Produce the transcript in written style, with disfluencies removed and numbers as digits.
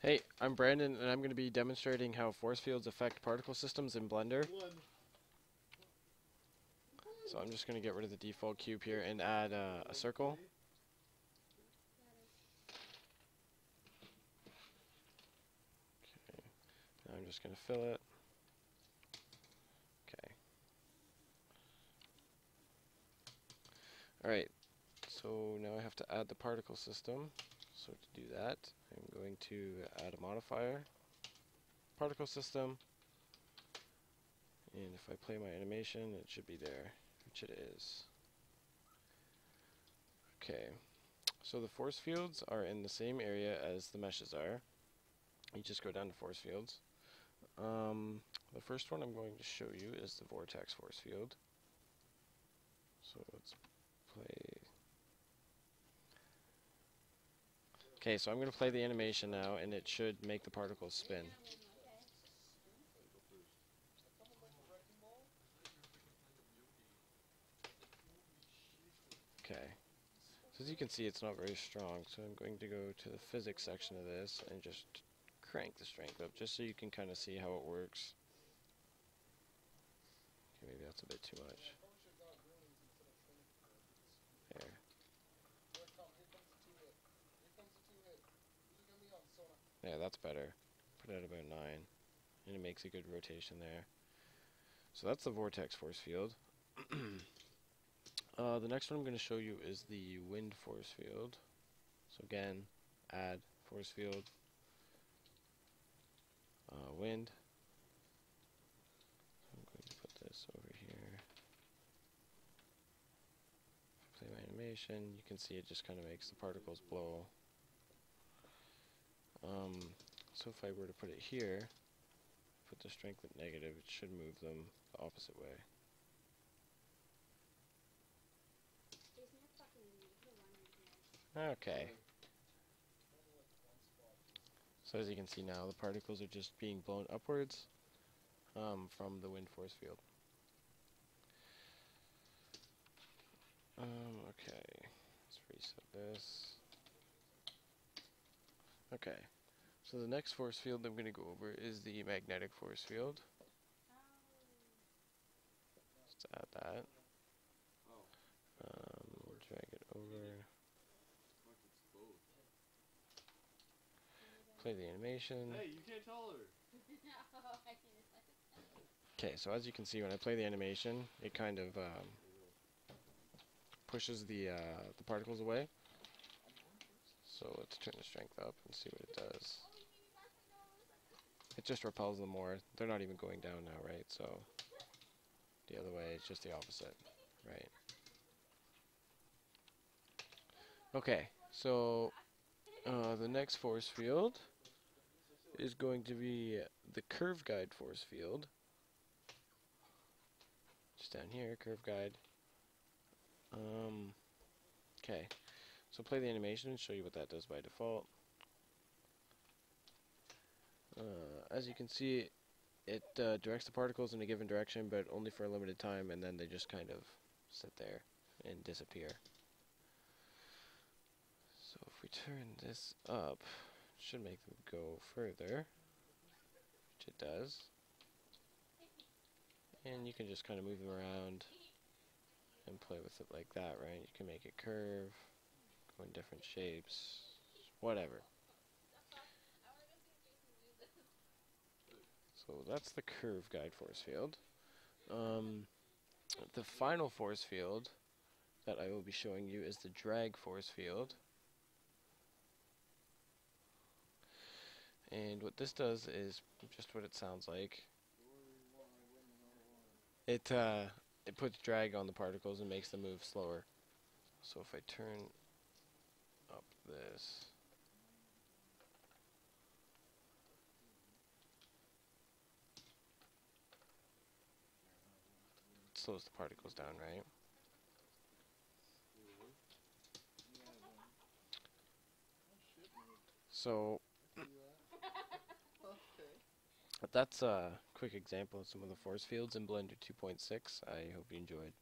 Hey, I'm Brandon, and I'm going to be demonstrating how force fields affect particle systems in Blender. So I'm just going to get rid of the default cube here and add a circle. Okay. Now I'm just going to fill it. Okay. Alright, so now I have to add the particle system. So to do that, I'm going to add a modifier, particle system, and if I play my animation, it should be there, which it is. Okay, so the force fields are in the same area as the meshes are. You just go down to force fields. The first one I'm going to show you is the vortex force field. So let's play. Okay, so I'm going to play the animation now, and it should make the particles spin. Okay, so as you can see, it's not very strong, so I'm going to go to the physics section of this and just crank the strength up, just so you can kind of see how it works. Okay, maybe that's a bit too much. There. Yeah, that's better. Put it at about 9, and it makes a good rotation there. So that's the vortex force field. The next one I'm going to show you is the wind force field. So again, add force field, wind. I'm going to put this over here. If I play my animation, you can see it just kind of makes the particles blow. So if I were to put it here, put the strength at negative, it should move them the opposite way. Okay. So as you can see now, the particles are just being blown upwards from the wind force field. Okay, let's reset this. Okay, so the next force field I'm going to go over is the magnetic force field. Let's add that. Drag it over. Play the animation. Hey, you can't tell her. Okay, so as you can see, when I play the animation, it kind of pushes the particles away. So let's turn the strength up and see what it does. It just repels them more. They're not even going down now, right? So the other way, it's just the opposite, right? Okay, so the next force field is going to be the curve guide force field. Just down here, curve guide. Okay, so play the animation and show you what that does by default. As you can see, it directs the particles in a given direction, but only for a limited time, and then they just kind of sit there and disappear. So if we turn this up, it should make them go further, which it does. And you can just kind of move them around and play with it like that, right? You can make it curve, go in different shapes, whatever. So that's the curve guide force field. The final force field that I will be showing you is the drag force field. And what this does is just what it sounds like. It puts drag on the particles and makes them move slower. So if I turn up this, it slows the particles down, right? So that's a quick example of some of the force fields in Blender 2.6. I hope you enjoyed.